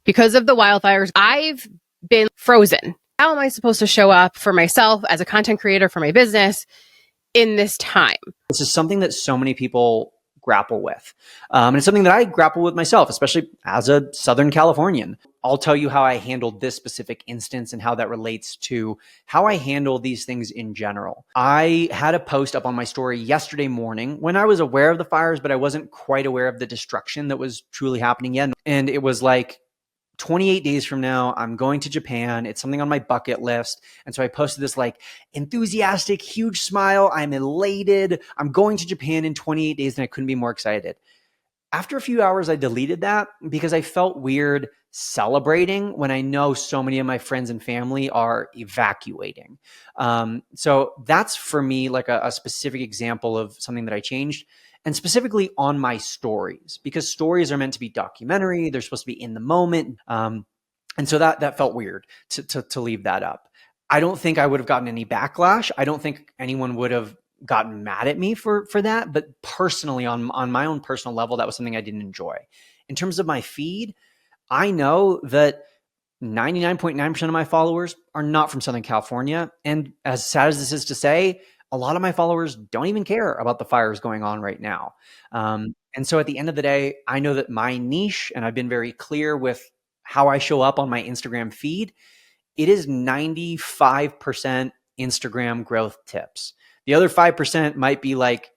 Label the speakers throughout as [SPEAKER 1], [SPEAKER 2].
[SPEAKER 1] Because of the wildfires, I've been frozen. How am I supposed to show up for myself as a content creator for my business in this time?
[SPEAKER 2] This is something that so many people grapple with. And it's something that I grapple with myself, especially as a Southern Californian. I'll tell you how I handled this specific instance and how that relates to how I handle these things in general. I had a post up on my story yesterday morning when I was aware of the fires, but I wasn't quite aware of the destruction that was truly happening yet. And it was like, 28 days from now, I'm going to Japan. It's something on my bucket list. And so I posted this like enthusiastic, huge smile. I'm elated. I'm going to Japan in 28 days and I couldn't be more excited. After a few hours, I deleted that because I felt weird celebrating when I know so many of my friends and family are evacuating. So that's for me like a specific example of something that I changed. And specifically on my stories, because stories are meant to be documentary. They're supposed to be in the moment. And so that felt weird to leave that up. I don't think I would have gotten any backlash. I don't think anyone would have gotten mad at me for that. But personally, on my own personal level, that was something I didn't enjoy. In terms of my feed, I know that 99.9% of my followers are not from Southern California. And as sad as this is to say, a lot of my followers don't even care about the fires going on right now. And so at the end of the day, I know that my niche, and I've been very clear with how I show up on my Instagram feed, it is 95% Instagram growth tips. The other 5% might be like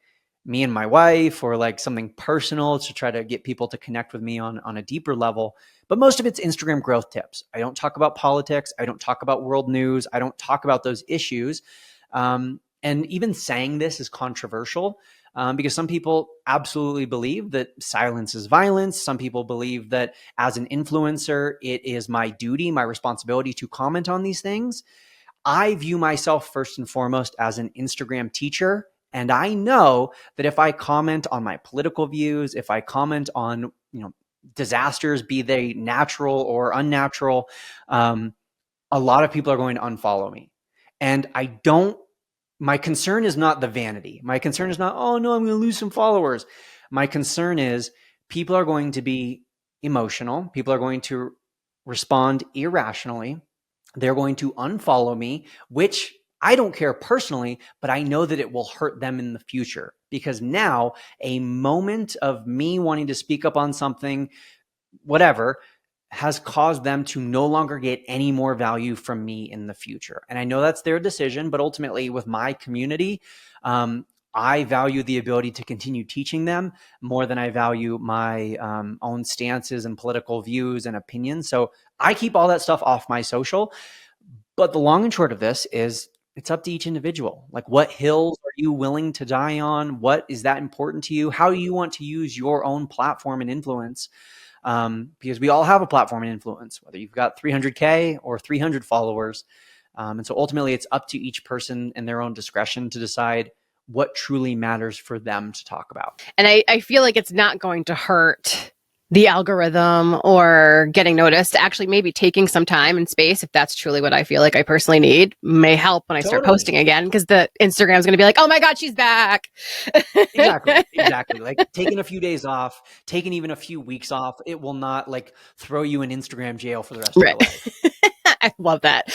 [SPEAKER 2] me and my wife or like something personal to try to get people to connect with me on a deeper level. But most of it's Instagram growth tips. I don't talk about politics. I don't talk about world news. I don't talk about those issues. And even saying this is controversial because some people absolutely believe that silence is violence. Some people believe that as an influencer, it is my duty, my responsibility to comment on these things. I view myself first and foremost as an Instagram teacher. And I know that if I comment on my political views, if I comment on, disasters, be they natural or unnatural, a lot of people are going to unfollow me. And my concern is not the vanity. My concern is not, oh no, I'm going to lose some followers. My concern is people are going to be emotional. People are going to respond irrationally. They're going to unfollow me, which I don't care personally, but I know that it will hurt them in the future because now a moment of me wanting to speak up on something, whatever, has caused them to no longer get any more value from me in the future. And I know that's their decision, but ultimately with my community, I value the ability to continue teaching them more than I value my own stances and political views and opinions. So I keep all that stuff off my social. But the long and short of this is it's up to each individual. Like, what hills are you willing to die on? What is that important to you? How do you want to use your own platform and influence? Because we all have a platform and influence, whether you've got 300K or 300 followers. And so ultimately it's up to each person in their own discretion to decide what truly matters for them to talk about.
[SPEAKER 1] And I feel like it's not going to hurt the algorithm or getting noticed. Actually, maybe taking some time and space, if that's truly what I feel like I personally need, may help when I start posting again, because the Instagram's going to be like, oh my God, she's back.
[SPEAKER 2] Exactly. Like taking a few days off, taking even a few weeks off, it will not like throw you in Instagram jail for the rest of your life.
[SPEAKER 1] I love that.